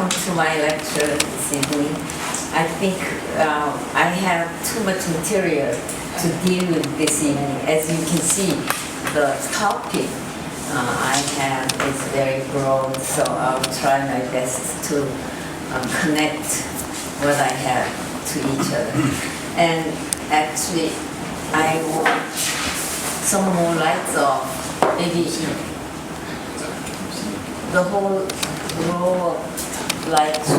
welcome to my lecture this evening. I think I have too much material to deal with this evening. As you can see, the topic I have is very broad, so I'll try my best to connect what I have to each other. And actually, I want some more lights off, maybe the whole row of lights.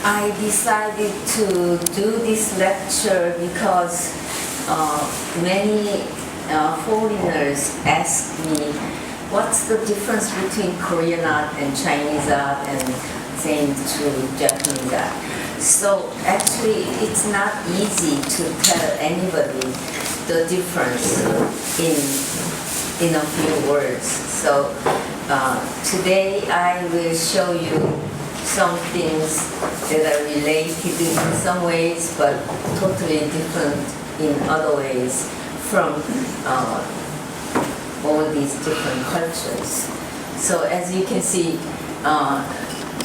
I decided to do this lecture because many foreigners ask me, what's the difference between Korean art and Chinese art, and same to Japanese art? So actually, it's not easy to tell anybody the difference in a few words. So today I will show you some things that are related in some ways, but totally different in other ways from all these different cultures. So as you can see,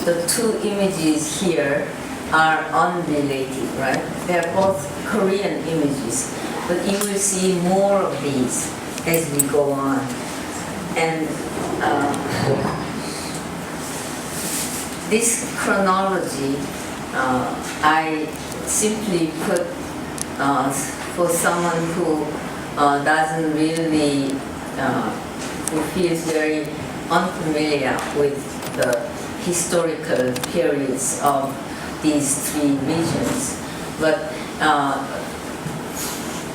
the two images here are unrelated, right? They're both Korean images, but you will see more of these as we go on. And this chronology, I simply put for someone who doesn't really, who feels very unfamiliar with the historical periods of these three regions. But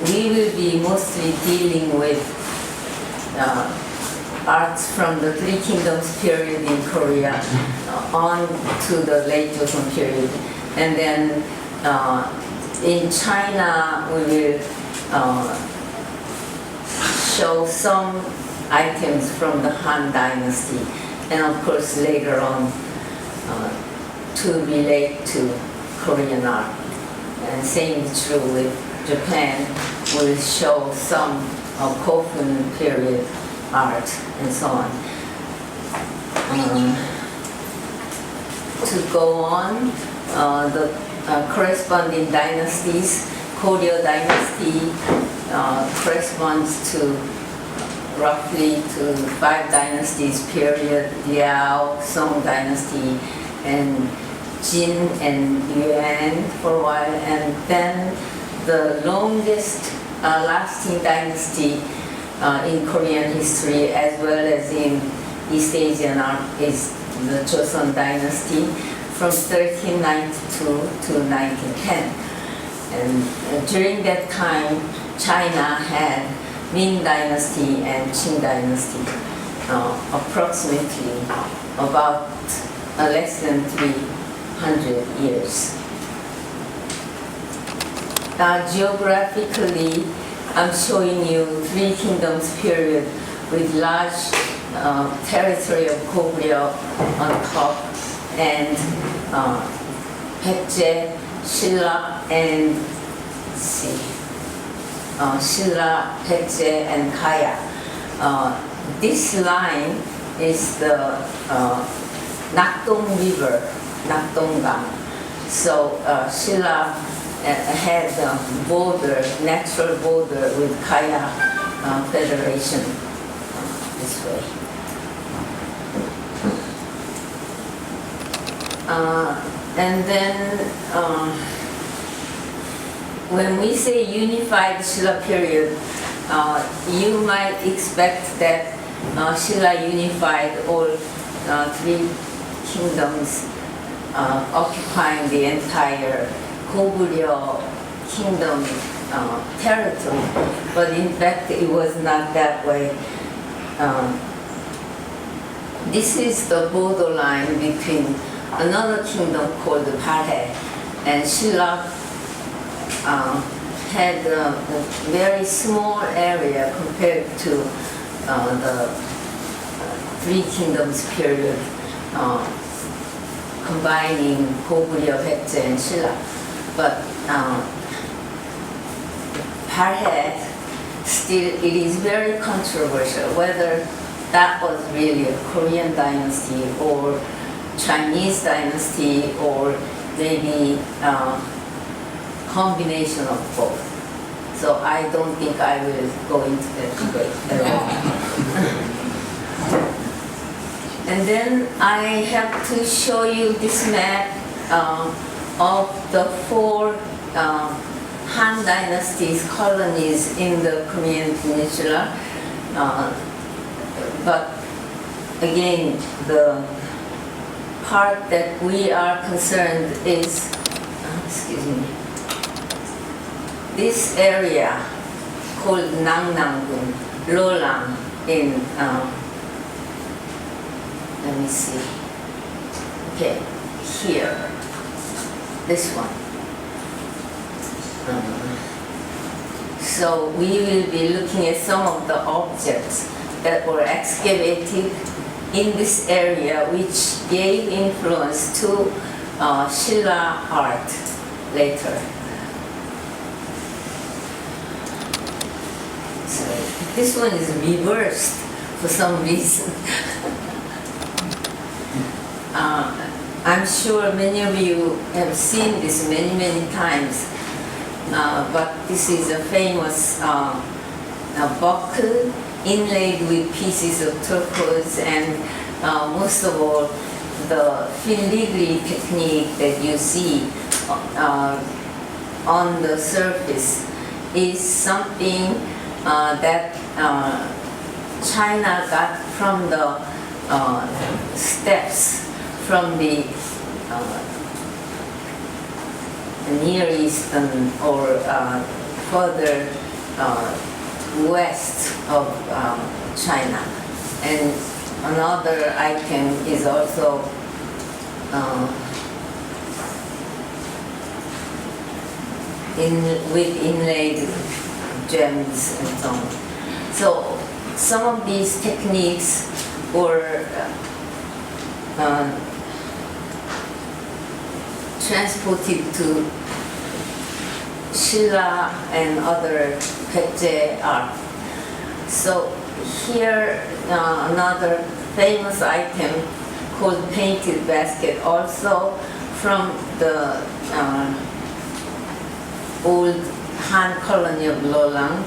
we will be mostly dealing with arts from the Three Kingdoms period in Korea on to the late Joseon period. And then in China, we will show some items from the Han Dynasty, and of course later on to relate to Korean art. And same is true with Japan. We'll show some Kofun period art and so on. To go on, the corresponding dynasties, Goryeo dynasty corresponds to roughly to 5 dynasties period, Liao, Song dynasty, and Jin and Yuan for a while, and then the longest lasting dynasty in Korean history as well as in East Asian art is the Joseon dynasty from 1392 to 1910. And during that time, China had Ming dynasty and Qing dynasty, approximately about less than 300 years. Geographically, I'm showing you Three Kingdoms period with large territory of Goryeo on top, and Baekje, Silla, and Silla, Baekje, and Kaya. This line is the Nakdong River, Nakdonggang. So Silla had a border, natural border with Kaya Federation this way. And then when we say unified Silla period, you might expect that Silla unified all 3 kingdoms, occupying the entire Goryeo kingdom territory, but in fact it was not that way. This is the borderline between another kingdom called Balhae, and Silla had a very small area compared to the Three Kingdoms period combining Goguryeo, Baekje, and Silla. But perhaps still it is very controversial whether that was really a Korean dynasty or Chinese dynasty or maybe combination of both. So I don't think I will go into that debate at all. And then I have to show you this map of the 4 Han Dynasty's colonies in the Korean Peninsula. But again, the part that we are concerned is, excuse me, this area called Nangnam-gun, Lolang in, let me see, okay, here, this one. So we will be looking at some of the objects that were excavated in this area which gave influence to Silla art later. So this one is reversed for some reason. I'm sure many of you have seen this many times, but this is a famous buckle inlaid with pieces of turquoise, and most of all, the filigree technique that you see on the surface is something that China got from the steppes from the Near Eastern or further west of China. And another item is also with inlaid gems and so on. So some of these techniques were transported to Silla and other Baekje art. So here another famous item called painted basket, also from the old Han colony of Lolang,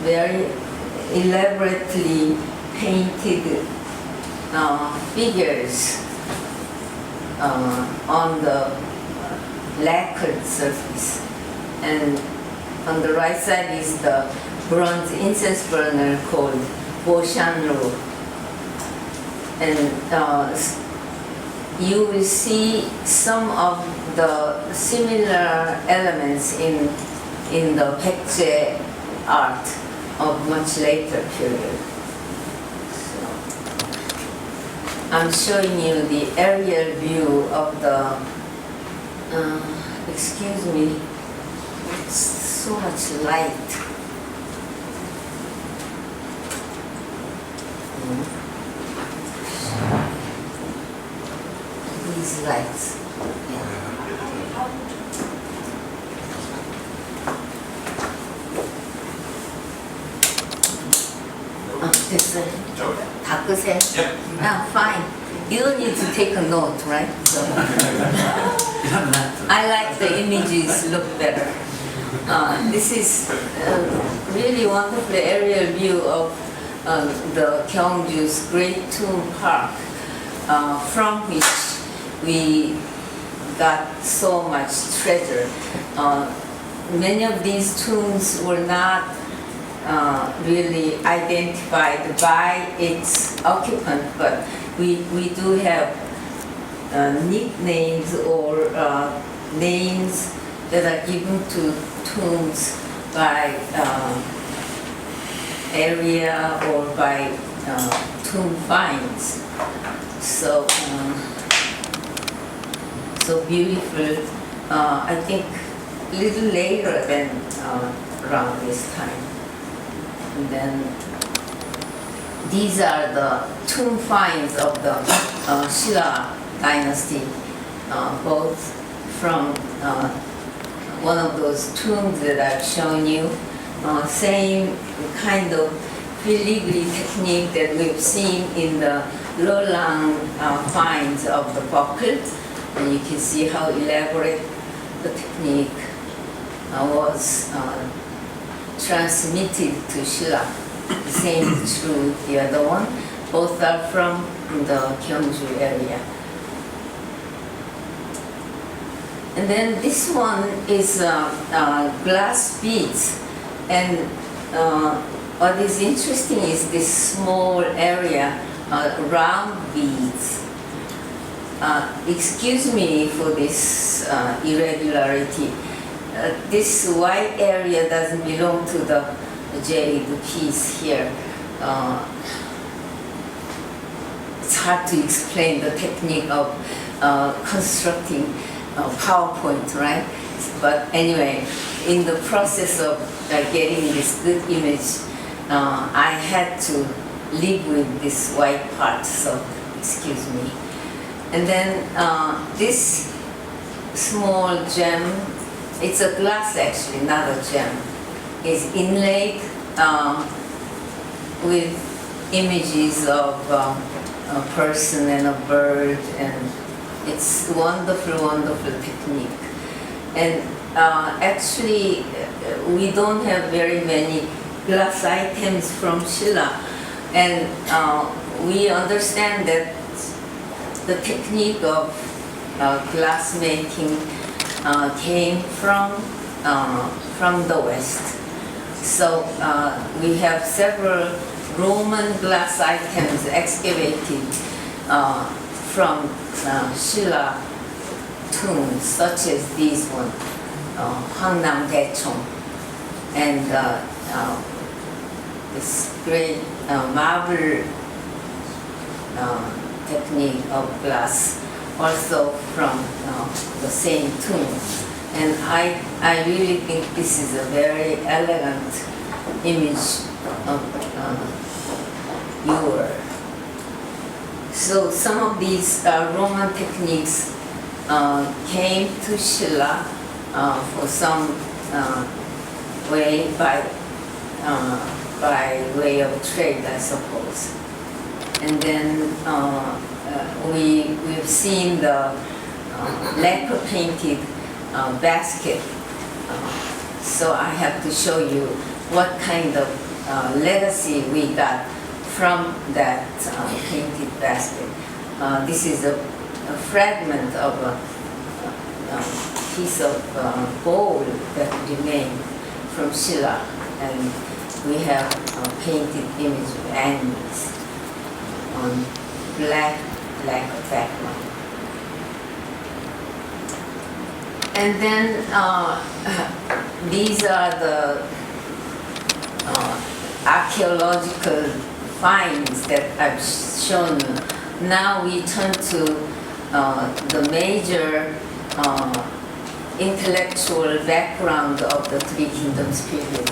very elaborately painted figures on the lacquered surface. And on the right side is the bronze incense burner called Boshanru. And you will see some of the similar elements in the Baekje art of much later period. So, I'm showing you the aerial view of the, excuse me, it's so much light. These lights. 됐어요. 다 끄세요. Yeah, fine. You don't need to take a note, right? So. I like the images look better. This is really wonderful aerial view of the Gyeongju's Great Tomb Park, from which we got so much treasure. Many of these tombs were not really identified by its occupant, but we do have nicknames or names that are given to tombs by area or by tomb finds. So, so beautiful. I think a little later than around this time. And then these are the tomb finds of the Silla dynasty both from one of those tombs that I've shown you, same kind of filigree technique that we've seen in the Lolang finds of the buckle. And you can see how elaborate the technique was transmitted to Shilla. The same is true with the other one. Both are from the Gyeongju area. And then this one is glass beads. And what is interesting is this small area, round beads. Excuse me for this irregularity. This white area doesn't belong to the jade piece here. It's hard to explain the technique of constructing PowerPoint, right? But anyway, in the process of getting this good image, I had to live with this white part, so excuse me. And then this small gem, it's a glass actually, not a gem, is inlaid with images of a person and a bird, and it's wonderful, wonderful technique. And actually, we don't have very many glass items from Shilla, and we understand that the technique of glass making came from the West. So we have several Roman glass items excavated from Shilla tombs, such as these one, Hwangnam Daechong, and this great marble technique of glass, also from the same tomb. And I really think this is a very elegant image of viewer. So some of these Roman techniques came to Shilla for some way by way of trade, I suppose. And then we've seen the lacquer painted basket. So I have to show you what kind of legacy we got from that painted basket. This is a fragment of a piece of gold that remained from Shilla, and we have a painted image of animals on black background. And then these are the archaeological finds that I've shown you. Now we turn to the major intellectual background of the Three Kingdoms period,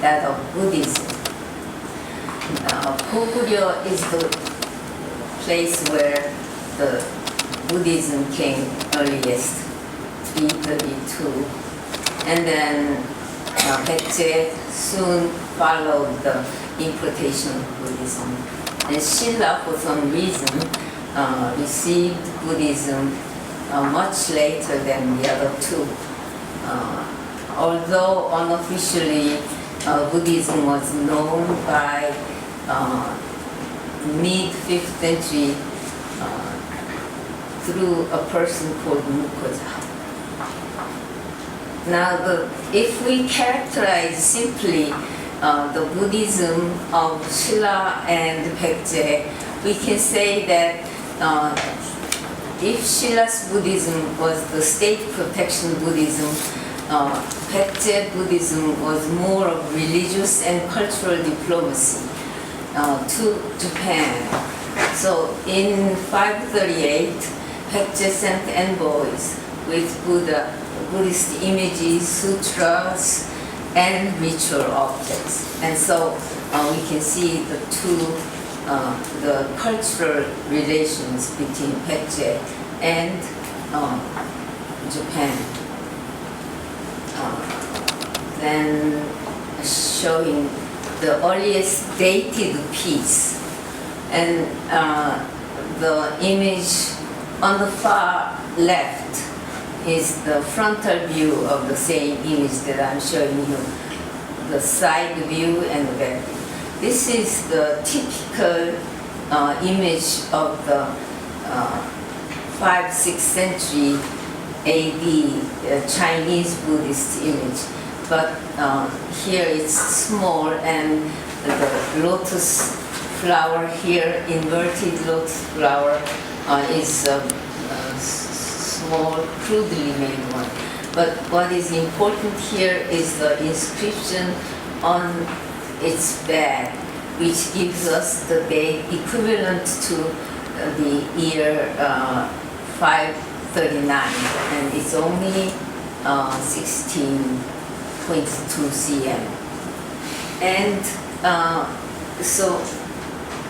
that of Buddhism. Goguryeo is the place where the Buddhism came earliest, 332. And then Baekje soon followed the importation of Buddhism. And Shilla, for some reason, received Buddhism much later than the other two. Although unofficially Buddhism was known by mid-5th century through a person called Mukoja. Now, if we characterize simply the Buddhism of Shilla and Baekje, we can say that if Shilla's Buddhism was the state protection Buddhism, Baekje Buddhism was more of religious and cultural diplomacy to Japan. So in 538, Baekje sent envoys with Buddhist images, sutras, and ritual objects. And so we can see the cultural relations between Baekje and Japan. Then showing the earliest dated piece, and the image on the far left is the frontal view of the same image that I'm showing you, the side view and the back view. This is the typical image of the 5th-6th century AD Chinese Buddhist image. But here it's small, and the lotus flower here, inverted lotus flower, is a small, crudely made one. But what is important here is the inscription on its back, which gives us the date equivalent to the year 539, and it's only 16.2 cm. And so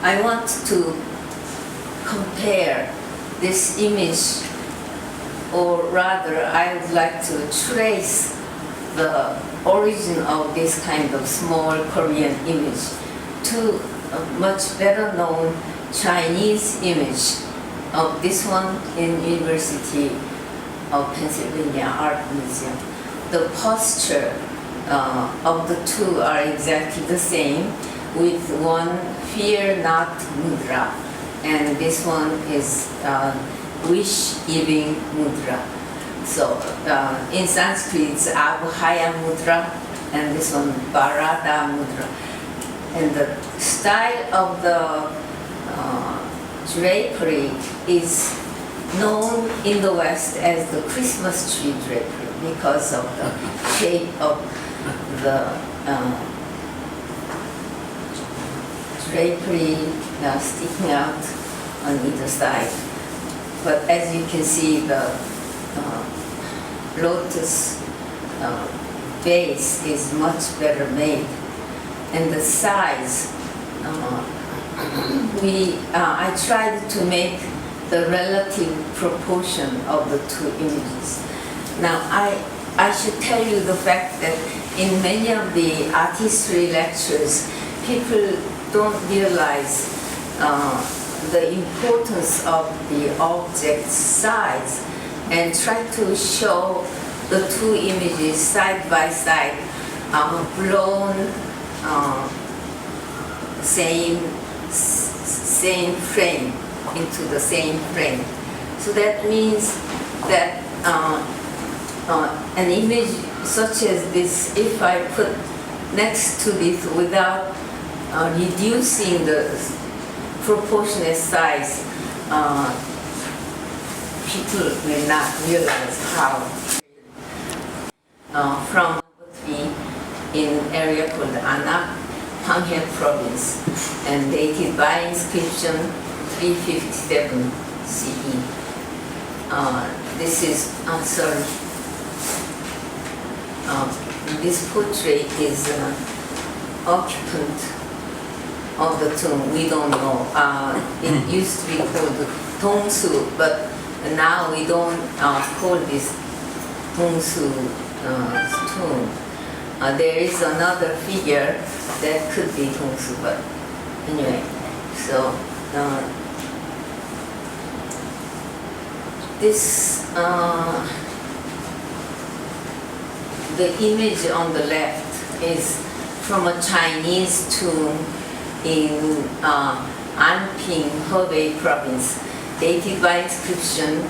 I want to compare this image, or rather I would like to trace the origin of this kind of small Korean image to a much better known Chinese image of this one in University of Pennsylvania Art Museum. The posture of the two are exactly the same, with one fear not mudra, and this one is wish giving mudra. So in Sanskrit it's Abhaya mudra, and this one Barada mudra. And the style of the drapery is known in the West as the Christmas tree drapery because of the shape of the drapery sticking out on either side. But as you can see, the lotus base is much better made, and the size. I tried to make the relative proportion of the two images. Now, I should tell you the fact that in many of the art history lectures, people don't realize the importance of the object's size, and try to show the two images side by side, blown same frame into the same frame. So that means that an image such as this, if I put next to this without reducing the proportionate size, people will not realize how. From in area called Anak, Hwanghae province, and dated by inscription 357 CE. This is, sorry, this portrait is occupant of the tomb. We don't know. It used to be called Dongsu, but now we don't call this Dongsu tomb. There is another figure that could be Dongsu, but anyway, so this the image on the left is from a Chinese tomb in Anping, Hebei province, dated by inscription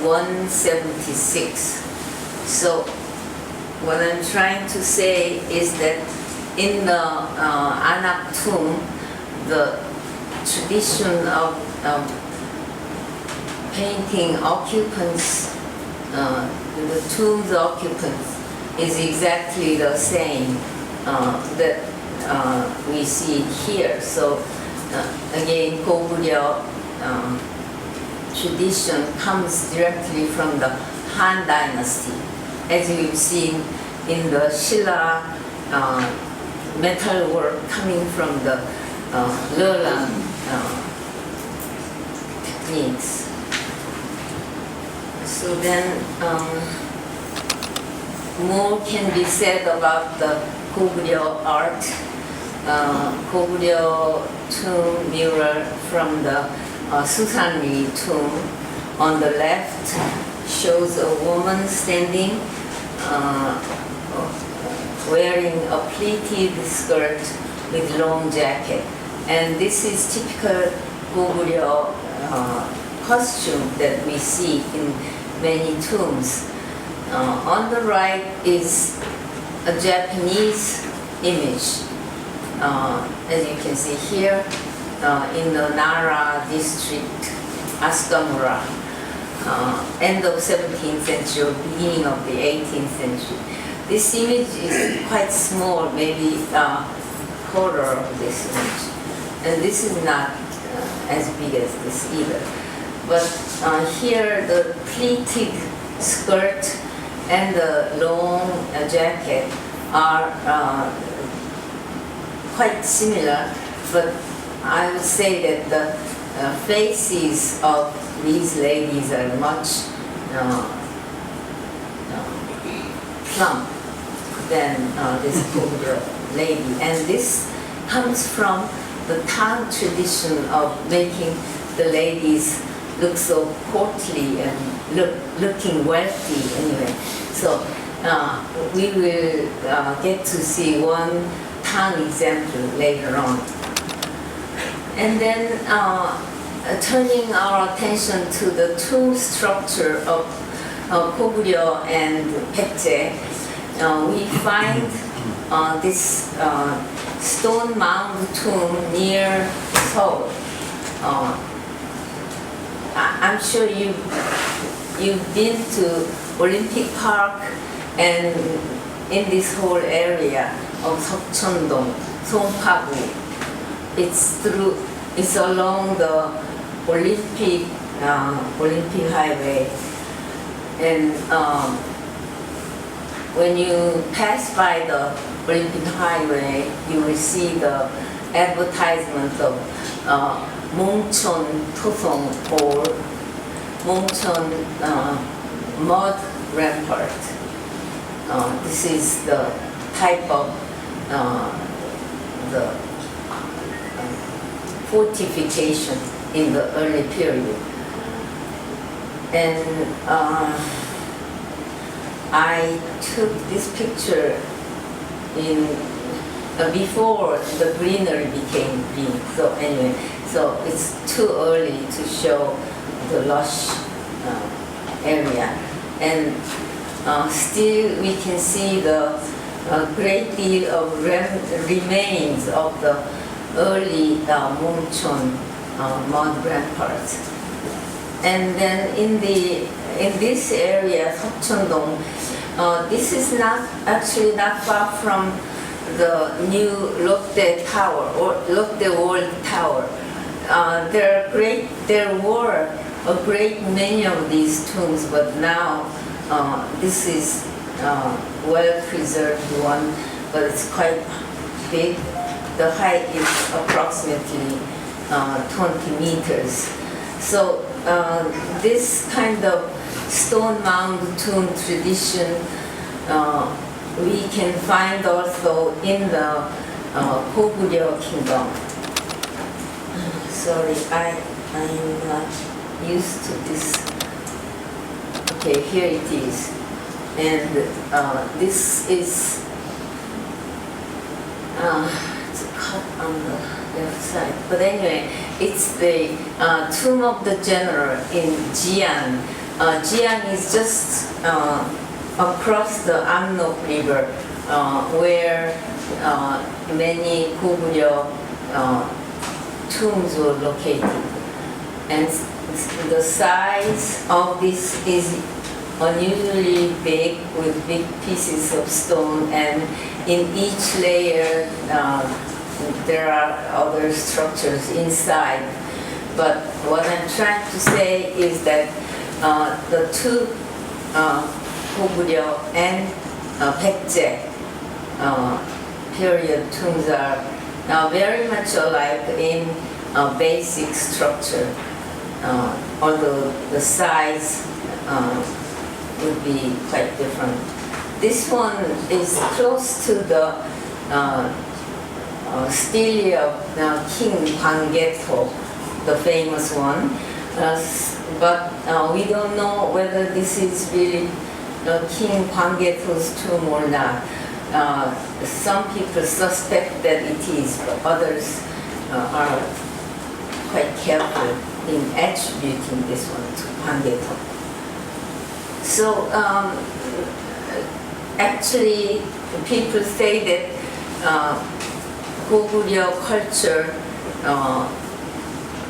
176. So what I'm trying to say is that in the Anak tomb, the tradition of painting occupants, the tomb's occupants, is exactly the same that we see here. So again, Goguryeo tradition comes directly from the Han Dynasty, as we've seen in the Shilla metal work coming from the Lelang techniques. So then more can be said about the Goguryeo art. Goguryeo tomb mirror from the Susanri tomb on the left shows a woman standing wearing a pleated skirt with long jacket. And this is typical Goguryeo costume that we see in many tombs. On the right is a Japanese image. As you can see here, in the Nara district, Asukamura, end of 17th century or beginning of the 18th century. This image is quite small, maybe a quarter of this image. And this is not as big as this either. But here the pleated skirt and the long jacket are quite similar, but I would say that the faces of these ladies are much plump than this Goguryeo lady. And this comes from the Tang tradition of making the ladies look so courtly and looking wealthy anyway. So we will get to see one Tang example later on. And then turning our attention to the tomb structure of Goguryeo and Baekje, we find this stone mound tomb near Seoul. I'm sure you've been to Olympic Park and in this whole area of Seokcheon-dong, Songpagu. It's along the Olympic Highway, and when you pass by the Olympic Highway, you will see the advertisement of Mongcheon Tosong or Mongcheon mud rampart. This is the type of the fortification in the early period. And I took this picture in before the greenery became green. So anyway, so it's too early to show the lush area. And still we can see the great deal of remains of the early Mongcheon mud ramparts. And then in this area, Seokcheon-dong, this is actually not far from the new Lotte Tower or Lotte World Tower. There were a great many of these tombs, but now this is well-preserved one, but it's quite big. The height is approximately 20 meters. So this kind of stone mound tomb tradition we can find also in the Goguryeo kingdom. Sorry, I'm not used to this. Okay, here it is. And this is it's a cut on the left side. But anyway, it's the tomb of the general in Jian. Jian is just across the Amnok River, where many Goguryeo tombs were located. And the size of this is unusually big, with big pieces of stone, and in each layer there are other structures inside. But what I'm trying to say is that the two Goguryeo and Baekje period tombs are very much alike in basic structure, although the size would be quite different. This one is close to the stele of King Banggeto, the famous one, but we don't know whether this is really King Banggeto's tomb or not. Some people suspect that it is, but others are quite careful in attributing this one to Banggeto. So actually, people say that Goguryeo culture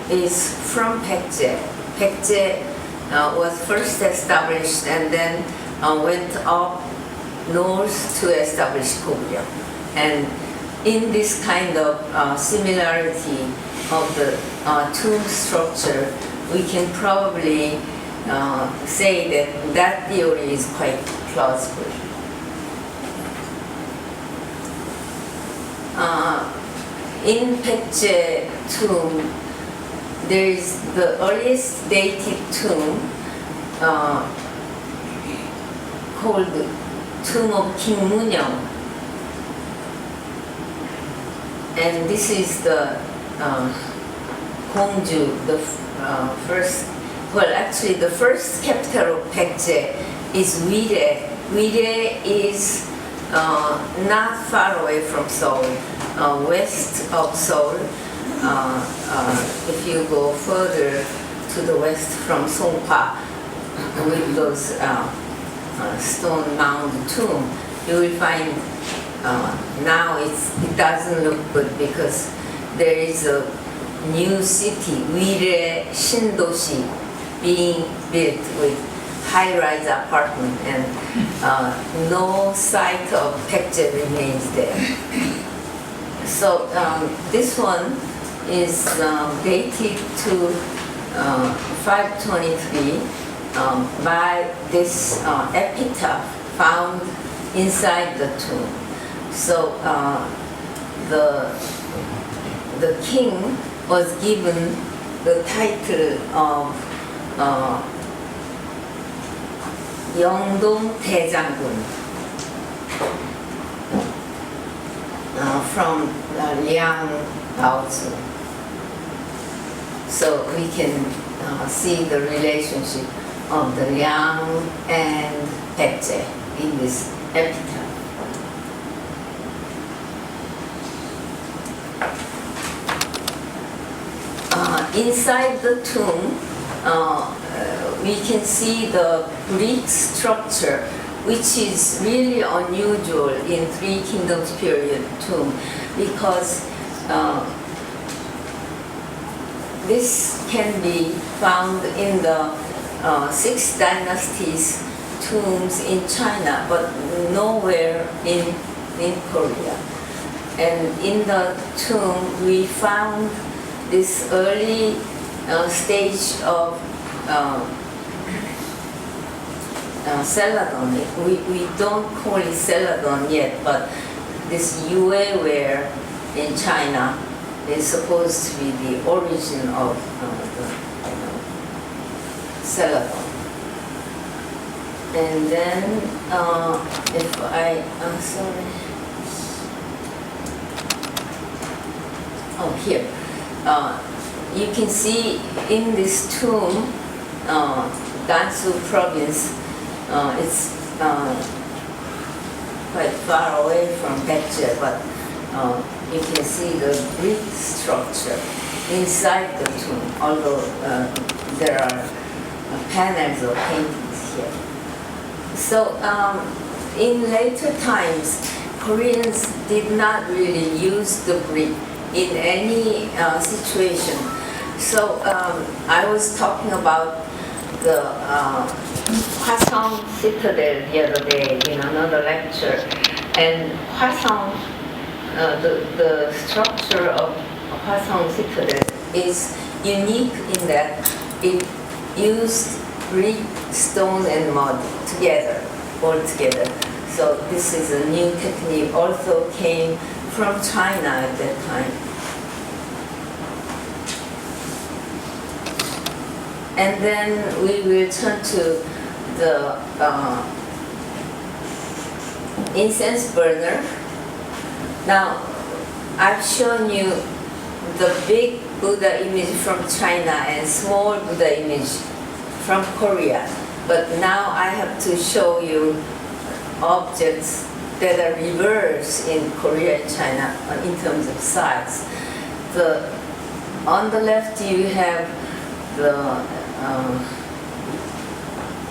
is from Baekje. Baekje was first established and then went up north to establish Goguryeo. And in this kind of similarity of the tomb structure, we can probably say that that theory is quite plausible. In Baekje tomb, there is the earliest dated tomb called Tomb of King Munyeong, and this is the Gongju, the first. Well, actually, the first capital of Baekje is Wire. Wire is not far away from Seoul, west of Seoul. If you go further to the west from Songpa, with those stone mound tomb, you will find now it doesn't look good because there is a new city, Wire Shindoshi, being built with high-rise apartment, and no site of Baekje remains there. So this one is dated to 523 by this epitaph found inside the tomb. So the king was given the title of 영동 대장군 from Liang Baozi. So we can see the relationship of the Liang and Baekje in this epitaph. Inside the tomb, we can see the brick structure, which is really unusual in Three Kingdoms period tomb, because this can be found in the Six Dynasties tombs in China, but nowhere in Korea. And in the tomb, we found this early stage of celadon. We don't call it celadon yet, but this yue ware in China is supposed to be the origin of the celadon. And then, if sorry. Oh, here. You can see in this tomb, Gansu province, it's quite far away from Baekje, but you can see the brick structure inside the tomb, although there are panels of paintings here. So in later times, Koreans did not really use the brick in any situation. So I was talking about the Hwasong Citadel the other day in another lecture, and Hwasong, the structure of Hwasong Citadel is unique in that it used brick, stone, and mud together, all together. So this is a new technique, also came from China at that time. And then we will turn to the incense burner. Now, I've shown you the big Buddha image from China and small Buddha image from Korea. But now I have to show you objects that are reversed in Korea and China in terms of size. On the left you have the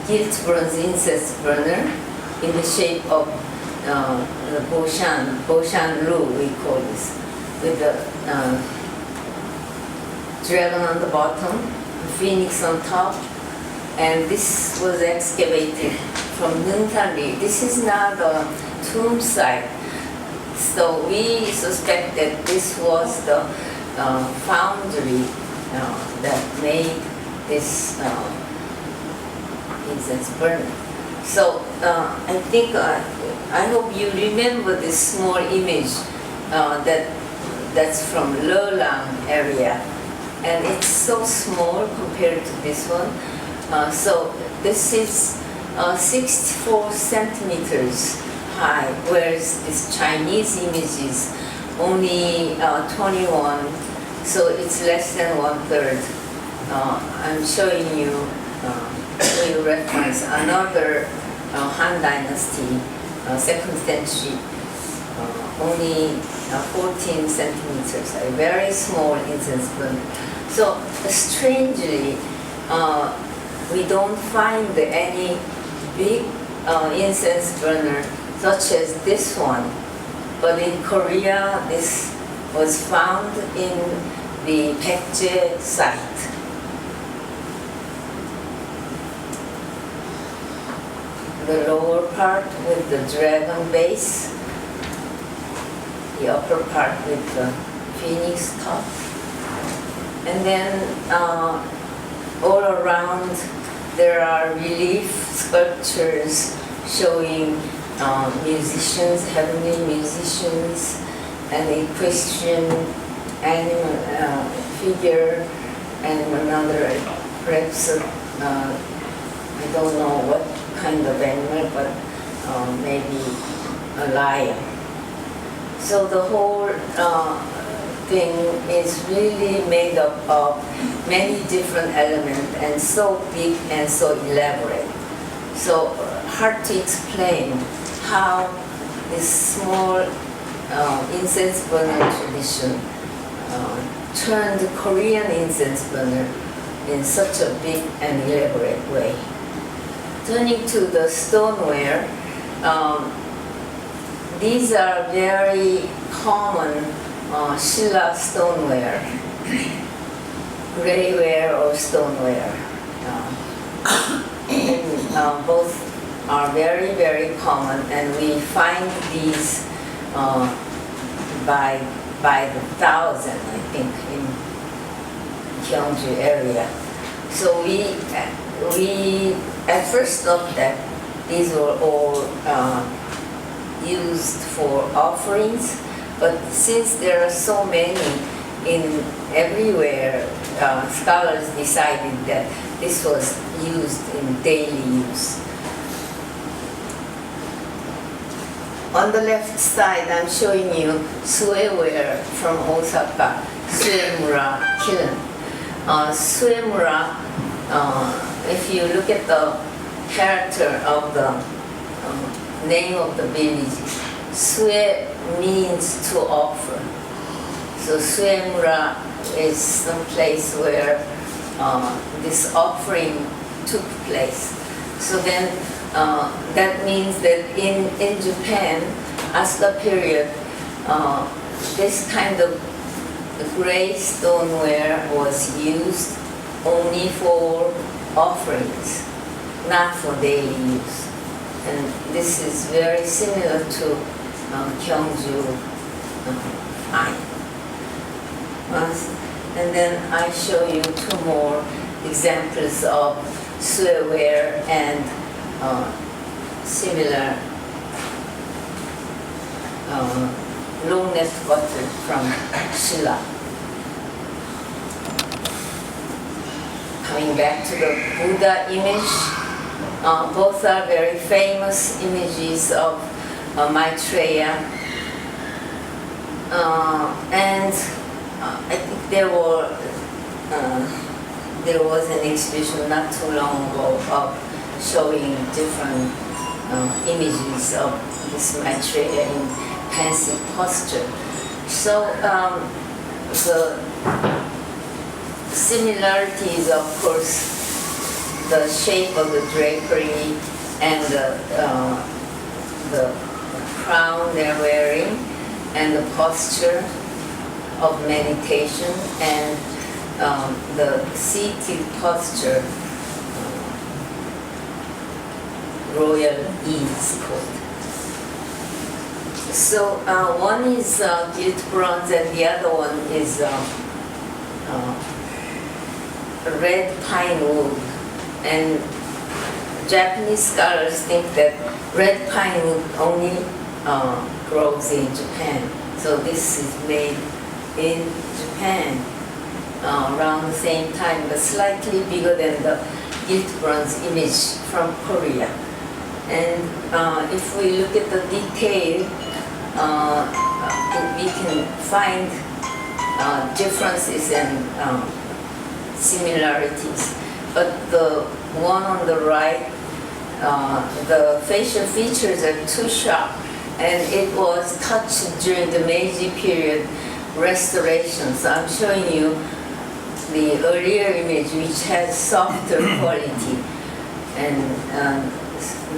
gilt bronze incense burner in the shape of the Boshan Lu, we call this, with the dragon on the bottom, phoenix on top, and this was excavated from Nungtari. This is not a tomb site, so we suspect that this was the foundry that made this incense burner. So I think, I hope you remember this small image that's from Lelang area. And it's so small compared to this one. So this is 64 centimeters high, whereas this Chinese image is only 21, so it's less than 1/3. I'm showing you, for your reference, another Han Dynasty, 2nd century, only 14 centimeters, a very small incense burner. So strangely, we don't find any big incense burner such as this one. But in Korea, this was found in the Baekje site. The lower part with the dragon base, the upper part with the phoenix top. And then all around there are relief sculptures showing musicians, heavenly musicians, an equestrian animal figure, and another, perhaps, I don't know what kind of animal, but maybe a lion. So the whole thing is really made up of many different elements and so big and so elaborate. So hard to explain how this small incense burner tradition turned Korean incense burner in such a big and elaborate way. Turning to the stoneware, these are very common Shilla stoneware, grayware or stoneware. Both are very, very common, and we find these by the thousand, I think, in Gyeongju area. So we at first thought that these were all used for offerings, but since there are so many in everywhere, scholars decided that this was used in daily use. On the left side, I'm showing you sueware from Osaka, Suemura kiln. Suemura, if you look at the character of the name of the village, Sue means to offer. So Suemura is some place where this offering took place. So then that means that in Japan, Asuka period, this kind of gray stoneware was used only for offerings, not for daily use. And this is very similar to Gyeongju fine. And then I show you two more examples of sueware and similar long neck butter from Shilla. Coming back to the Buddha image, Both are very famous images of Maitreya. And I think there was an exhibition not too long ago of showing different images of this Maitreya in pensive posture. So the similarities, of course, the shape of the drapery and the crown they're wearing, and the posture of meditation, and the seated posture, royal ease called. So one is gilt bronze and the other one is red pine wood. And Japanese scholars think that red pine wood only grows in Japan. So this is made in Japan around the same time, but slightly bigger than the gilt bronze image from Korea. And if we look at the detail, we can find differences and similarities. But the one on the right, the facial features are too sharp, and it was touched during the Meiji period restoration. So I'm showing you the earlier image, which has softer quality. And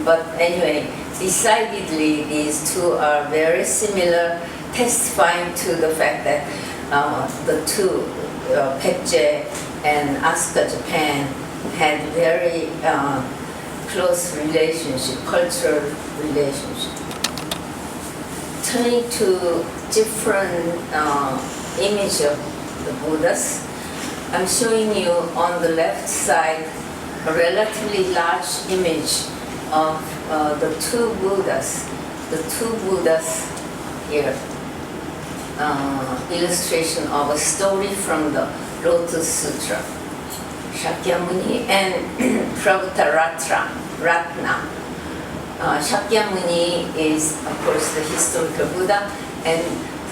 but anyway, decidedly these two are very similar, testifying to the fact that the two, Paekje and Asuka Japan, had very close relationship, cultural relationship. Turning to different image of the Buddhas, I'm showing you on the left side a relatively large image of the two Buddhas. The two Buddhas here, illustration of a story from the Lotus Sutra. Shakyamuni and Prabhupada Ratna. Shakyamuni is, of course, the historical Buddha, and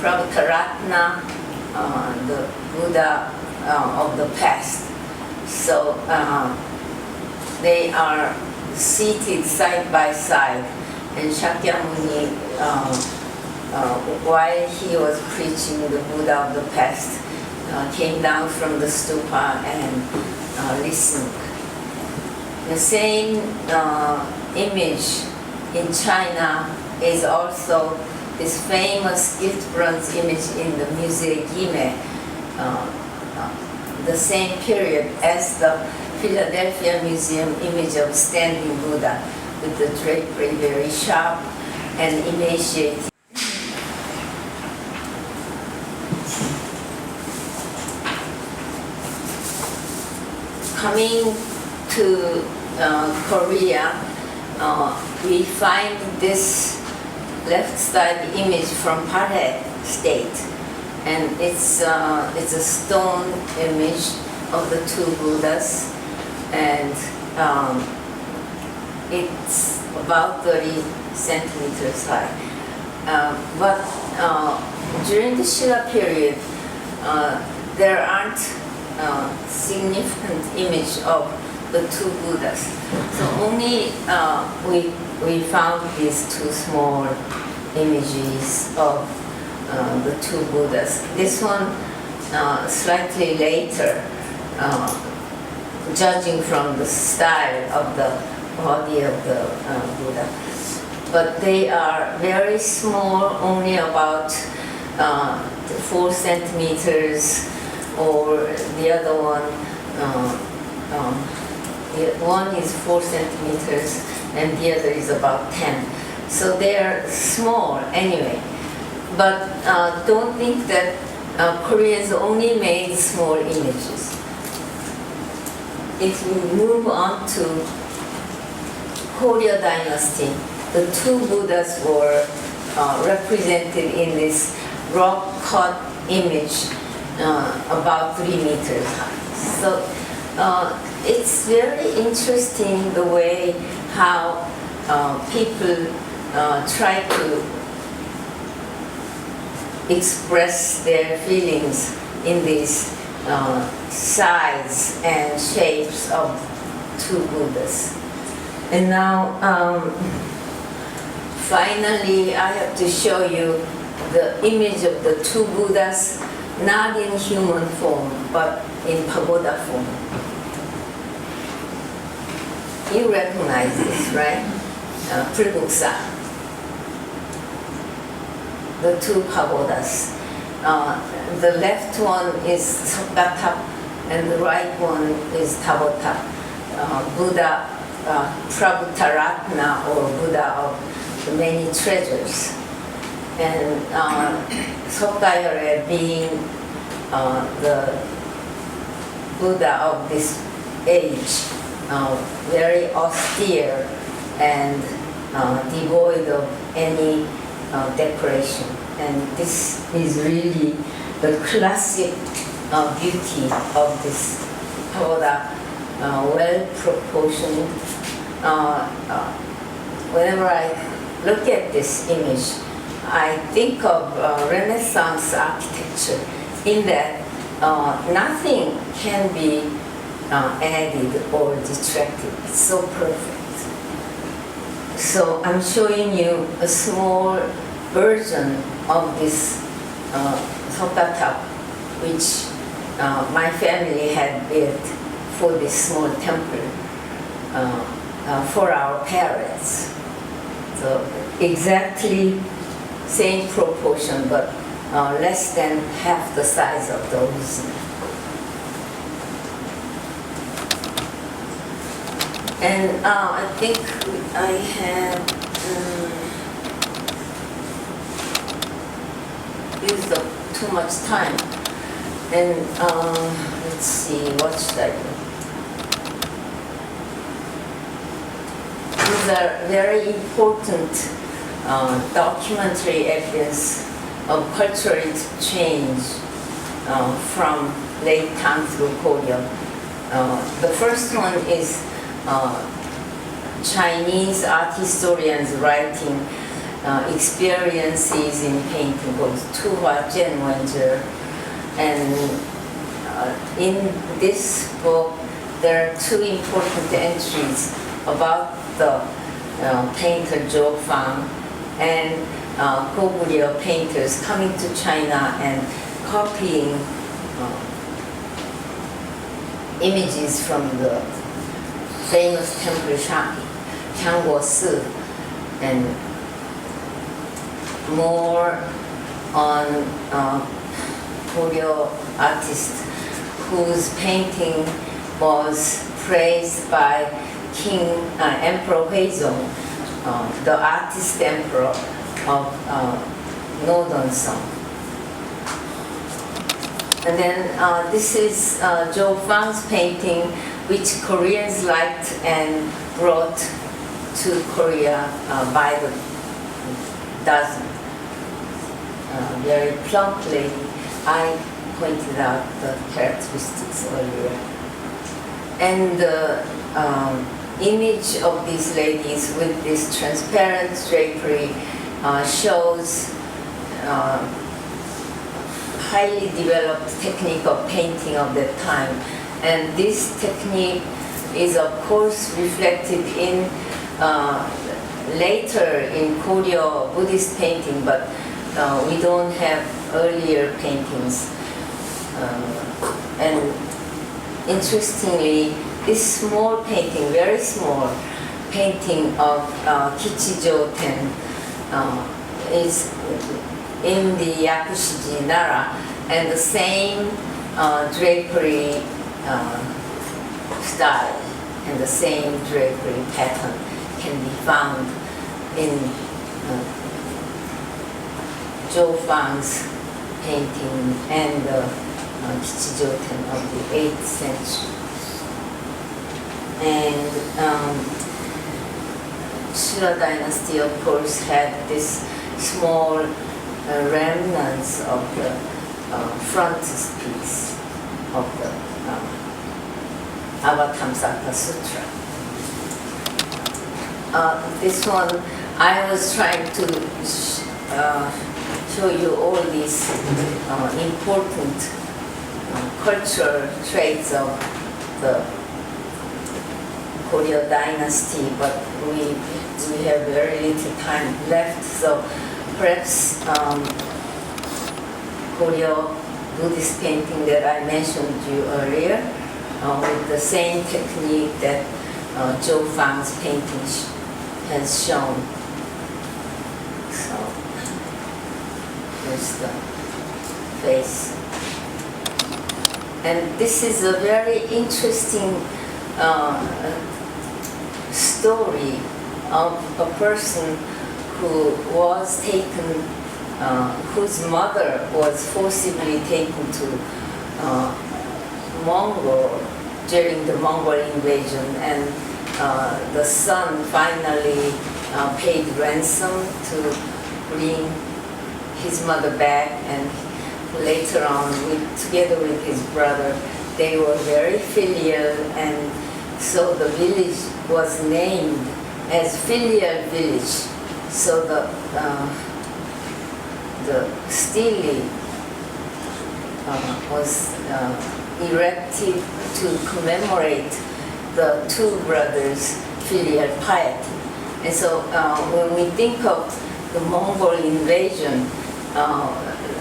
Prabhupada Ratna, the Buddha of the past. So they are seated side by side, and Shakyamuni, while he was preaching the Buddha of the past, came down from the stupa and listened. The same image in China is also this famous gilt bronze image in the Musée Guimet, the same period as the Philadelphia Museum image of standing Buddha, with the drapery very sharp and emaciated. Coming to Korea, we find this left side image from Pare State, and it's a stone image of the two Buddhas, and it's about 30 centimeters high. But during the Shilla period, there aren't significant image of the two Buddhas. So only we found these two small images of the two Buddhas. This one slightly later, judging from the style of the body of the Buddha. But they are very small, only about 4 centimeters, or the other one, one is 4 centimeters and the other is about 10. So they are small anyway. But don't think that Koreans only made small images. If we move on to Koryo dynasty, the two Buddhas were represented in this rock-cut image about 3 meters high. So it's very interesting the way how people try to express their feelings in these size and shapes of two Buddhas. And now, finally, I have to show you the image of the two Buddhas, not in human form, but in pagoda form. You recognize this, right? Priduksa. The two pagodas. The left one is Sokatap, and the right one is Tabotap. Buddha Prabhutaratna, or Buddha of the many treasures. And Sokayore being the Buddha of this age, very austere and devoid of any decoration. And this is really the classic beauty of this pagoda, well proportioned. Whenever I look at this image, I think of Renaissance architecture in that nothing can be added or detracted. It's so perfect. So I'm showing you a small version of this Sokatap, which my family had built for this small temple for our parents. So exactly same proportion, but less than half the size of those. And I think I have used up too much time. And let's see, what should I do? These are very important documentary evidence of cultural exchange from late Tang through Korea. The first one is Chinese art historians writing experiences in painting called Tuhua Jen Wenzer. And in this book, there are two important entries about the painter Zhou Fang and Goguryeo painters coming to China and copying images from the famous temple Hyangguo-si, and more on Goguryeo artist whose painting was praised by Emperor Huizong, the artist emperor of Northern Song. And then this is Zhou Fang's painting, which Koreans liked and brought to Korea by the dozen. Very plump lady. I pointed out the characteristics earlier. And the image of these ladies with this transparent drapery shows highly developed technique of painting of that time. And this technique is of course reflected in later in Goguryeo Buddhist painting, but we don't have earlier paintings. And interestingly, this small painting, very small painting of Kichijo-ten is in the Yakushiji Nara, and the same drapery style and the same drapery pattern can be found in Zhou Fang's painting and the Kichijo-ten of the 8th century. And Shira dynasty, of course, had this small remnants of the frontispiece of the Avatamsaka Sutra. This one, I was trying to show you all these important cultural traits of the Goryeo dynasty, but we have very little time left, so perhaps Goryeo Buddhist painting that I mentioned you earlier, with the same technique that Zhou Fang's painting has shown. So here's the face. And this is a very interesting story of a person who was taken, whose mother was forcibly taken to Mongol during the Mongol invasion, and the son finally paid ransom to bring his mother back, and later on, together with his brother, they were very filial, and so the village was named as Filial Village. So the stele was erected to commemorate the two brothers' filial piety. And so when we think of the Mongol invasion,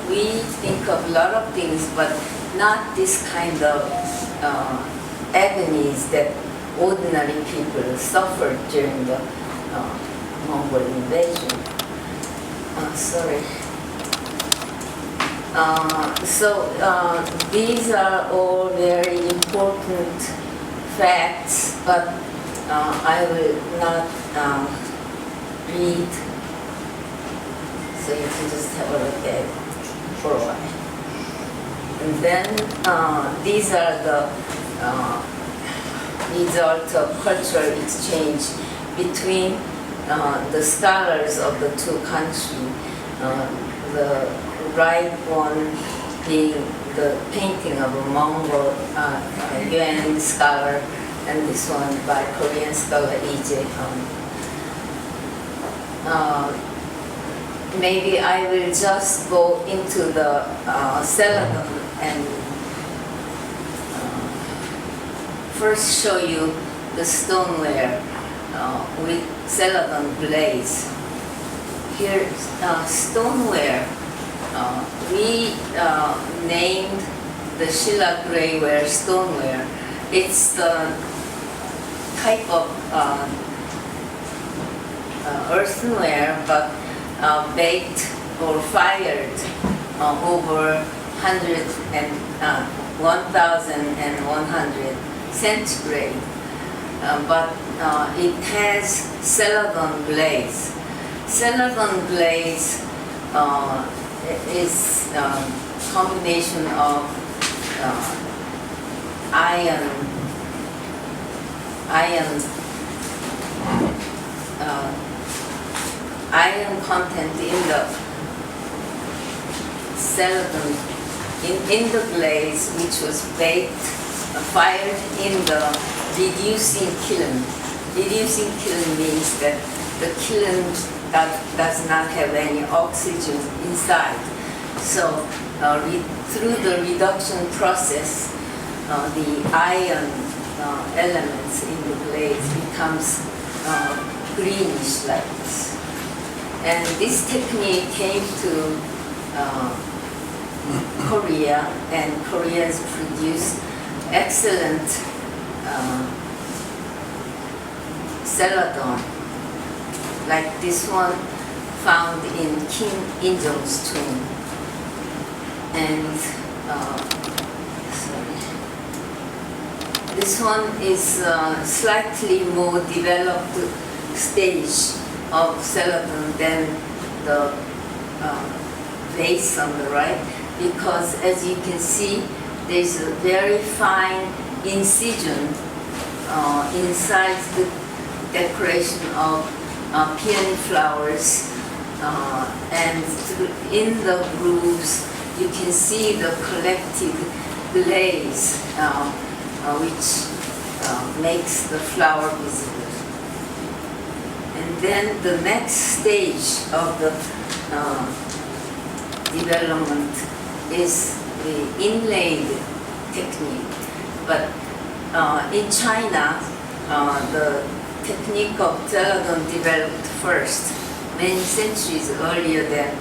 we think of a lot of things, but not this kind of agonies that ordinary people suffered during the Mongol invasion. Sorry. So these are all very important facts, but I will not read, so you can just have a look at it for a while. And then these are the result of cultural exchange between the scholars of the two countries. The right one being the painting of a Mongol Yuan scholar, and this one by Korean scholar E.J. Maybe I will just go into the celadon and first show you the stoneware with celadon glaze. Here, stoneware, we named the Shilla Greyware stoneware. It's the type of earthenware, but baked or fired over 1,100 centigrade. But it has celadon glaze. Celadon glaze is a combination of iron content in the celadon, in the glaze, which was baked, fired in the reducing kiln. Reducing kiln means that the kiln does not have any oxygen inside. So through the reduction process, the iron elements in the glaze becomes greenish like this. And this technique came to Korea, and Koreans produced excellent celadon, like this one found in King Injong's tomb. And this one is slightly more developed stage of celadon than the vase on the right, because as you can see, there's a very fine incision inside the decoration of peony flowers, and in the grooves you can see the collected glaze, which makes the flower visible. And then the next stage of the development is the inlaid technique. But in China, the technique of celadon developed first, many centuries earlier than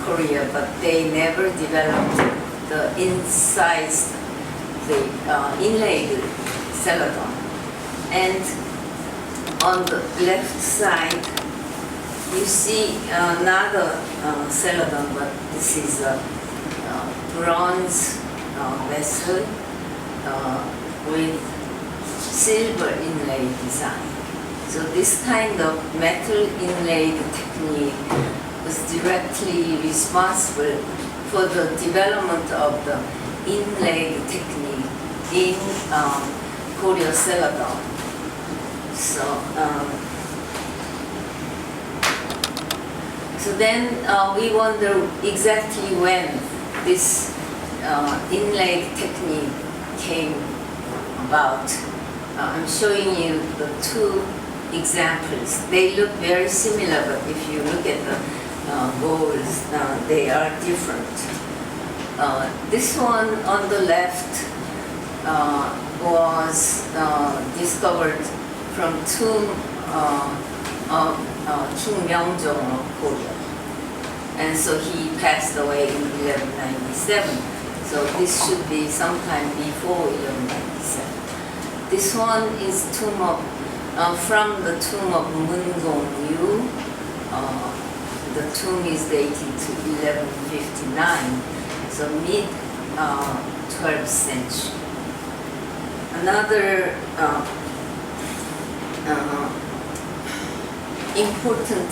Korea, but they never developed the incised, the inlaid celadon. And on the left side, you see another celadon, but this is a bronze vessel with silver inlay design. So this kind of metal inlaid technique was directly responsible for the development of the inlaid technique in Korea celadon. So then we wonder exactly when this inlaid technique came about. I'm showing you the two examples. They look very similar, but if you look at the bowls, they are different. This one on the left was discovered from tomb of King Myeongjong of Korea. And so he passed away in 1197. So this should be sometime before 1197. This one is tomb of, from the tomb of Moon Gong-yu. The tomb is dated to 1159, so mid 12th century. Another important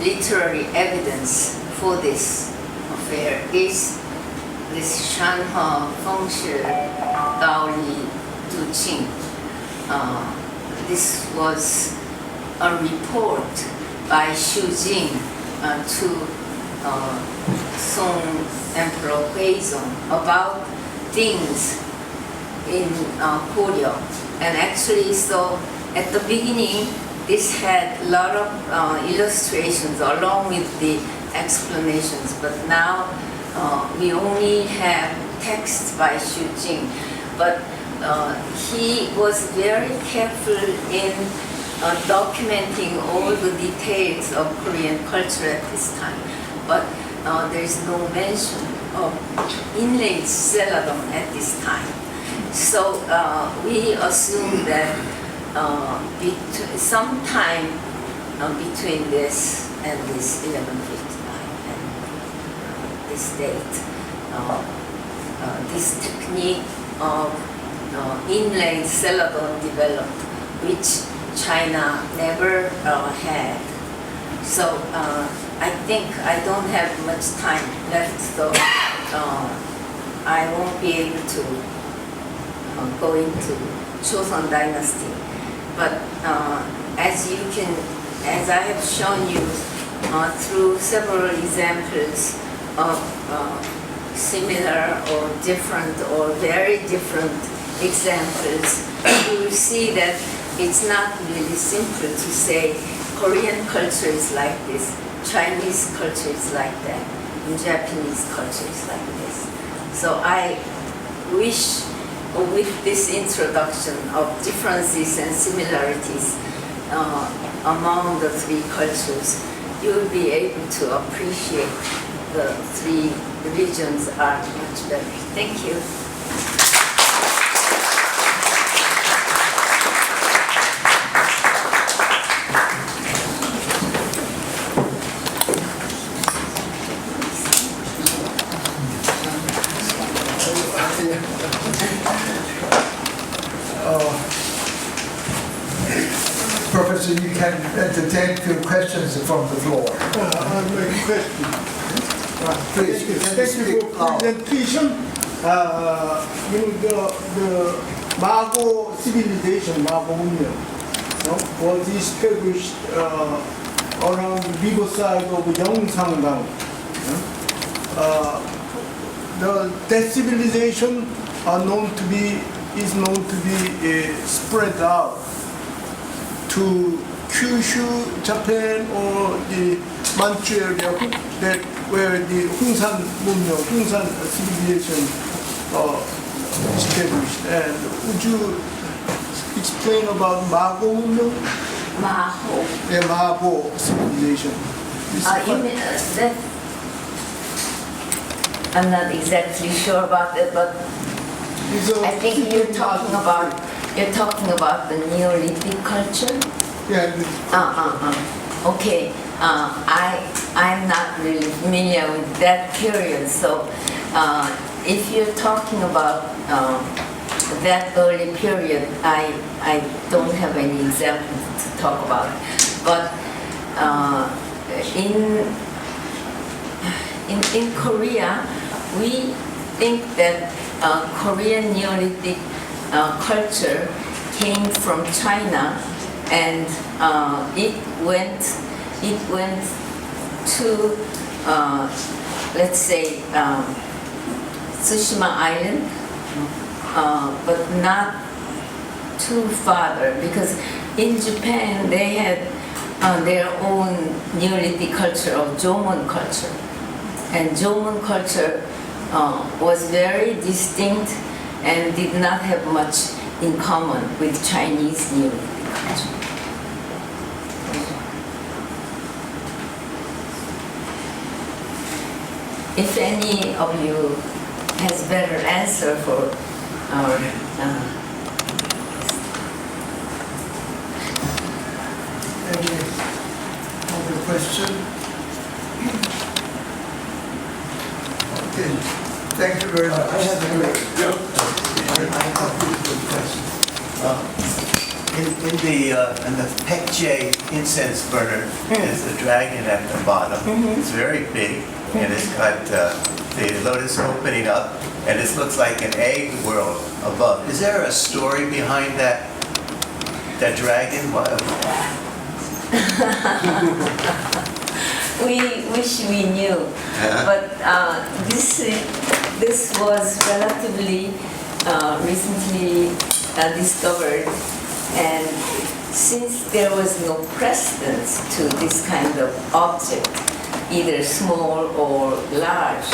literary evidence for this affair is this Shanhe Fengshi Gaoli Duksung. This was a report by Xu Jing to Song Emperor Huizong about things in Korea. And actually, so at the beginning, this had a lot of illustrations along with the explanations, but now we only have text by Xu Jing. But he was very careful in documenting all the details of Korean culture at this time. But there is no mention of inlaid celadon at this time. So we assume that sometime between this and this 1159 and this date, this technique of inlaid celadon developed, which China never had. So I think I don't have much time left, so I won't be able to go into Joseon Dynasty. But as I have shown you through several examples of similar or different or very different examples, you will see that it's not really simple to say Korean culture is like this, Chinese culture is like that, and Japanese culture is like this. So I wish with this introduction of differences and similarities among the three cultures, you will be able to appreciate the three regions are much better. Thank you. Professor, you can entertain a few questions from the floor. I have a question. Please, Thank you for presentation. The Mago civilization, Mago Union, was established around the riverside of Yeongsangang. that civilization is known to be spread out to Kyushu, Japan, or the Manchu area, that where the Hongsan movement, Hongsan civilization established. And would you explain about Mago movement? Maho. Yeah, Mago civilization. You mean that? I'm not exactly sure about it, but I think you're talking about the Neolithic culture. Yeah. Okay. I'm not really familiar with that period. So, if you're talking about that early period, I don't have any examples to talk about. But in Korea, we think that Korean Neolithic culture came from China, and it went to let's say Tsushima Island, but not too farther, because in Japan they had their own Neolithic culture of Jomon culture, and Jomon culture was very distinct and did not have much in common with Chinese Neolithic culture. If any of you has better answer for our Any other question? Okay, thank you very much. I have a good question. In the Pekje incense burner, there's a dragon at the bottom. It's very big, and it's got the lotus opening up, and it looks like an egg world above. Is there a story behind that dragon? We wish we knew, but this was relatively recently discovered, and since there was no precedence to this kind of object, either small or large,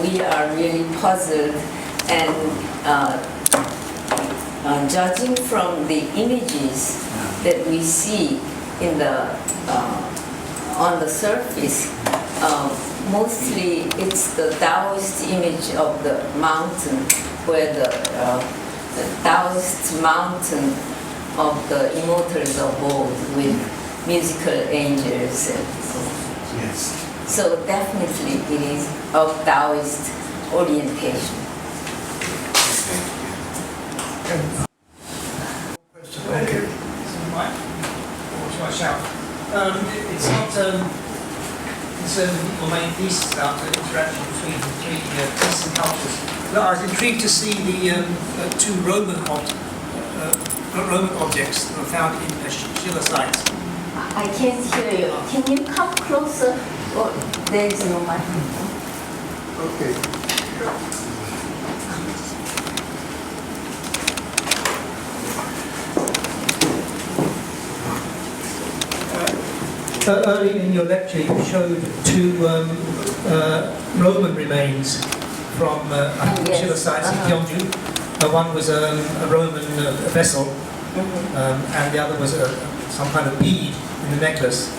we are really puzzled, and judging from the images that we see in the on the surface, mostly it's the Taoist image of the mountain, where the Taoist mountain of the immortals abode with musical angels and so on. Yes. So definitely it is of Taoist orientation. Okay. It's not concerned with your main thesis about the interaction between the three Eastern cultures. But I was intrigued to see the two Roman objects that were found in Sheila sites. I can't hear you. Can you come closer? Or there is no microphone. Okay. Early in your lecture, you showed two Roman remains from Sheila sites in Gyeongju. One was a Roman vessel, and the other was some kind of bead in the necklace,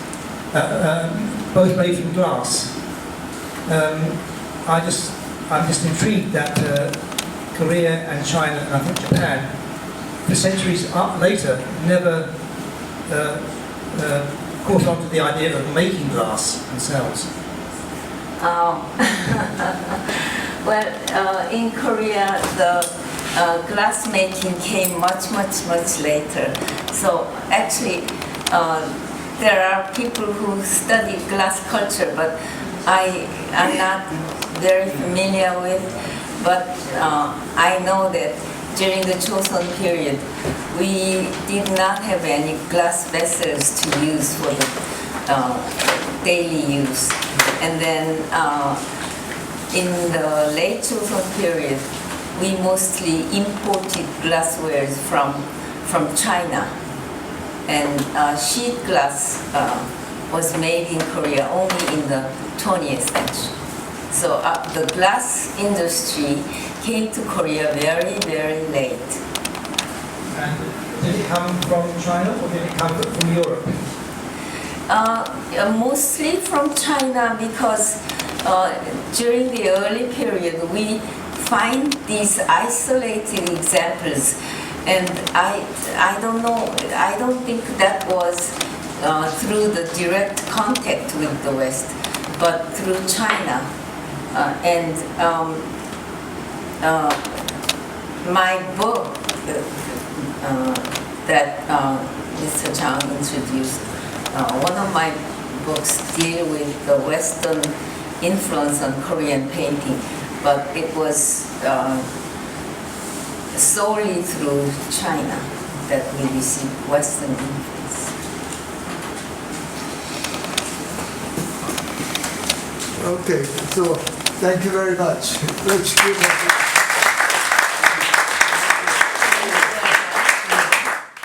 both made from glass. I'm just intrigued that Korea and China, and I think Japan, for centuries later, never caught on to the idea of making glass themselves. Well, in Korea, the glass making came much later. So actually, there are people who study glass culture, but I am not very familiar with. But I know that during the Joseon period, we did not have any glass vessels to use for the daily use. And then in the late Joseon period, we mostly imported glasswares from China. And sheet glass was made in Korea only in the 20th century. So the glass industry came to Korea very, very late. And did it come from China or did it come from Europe? Mostly from China, because during the early period we find these isolated examples, and I don't know, I don't think that was through the direct contact with the West, but through China. My book that Mr. Tang introduced, one of my books deal with the Western influence on Korean painting, but it was solely through China that we received Western influence. Okay, so thank you very much. Let's give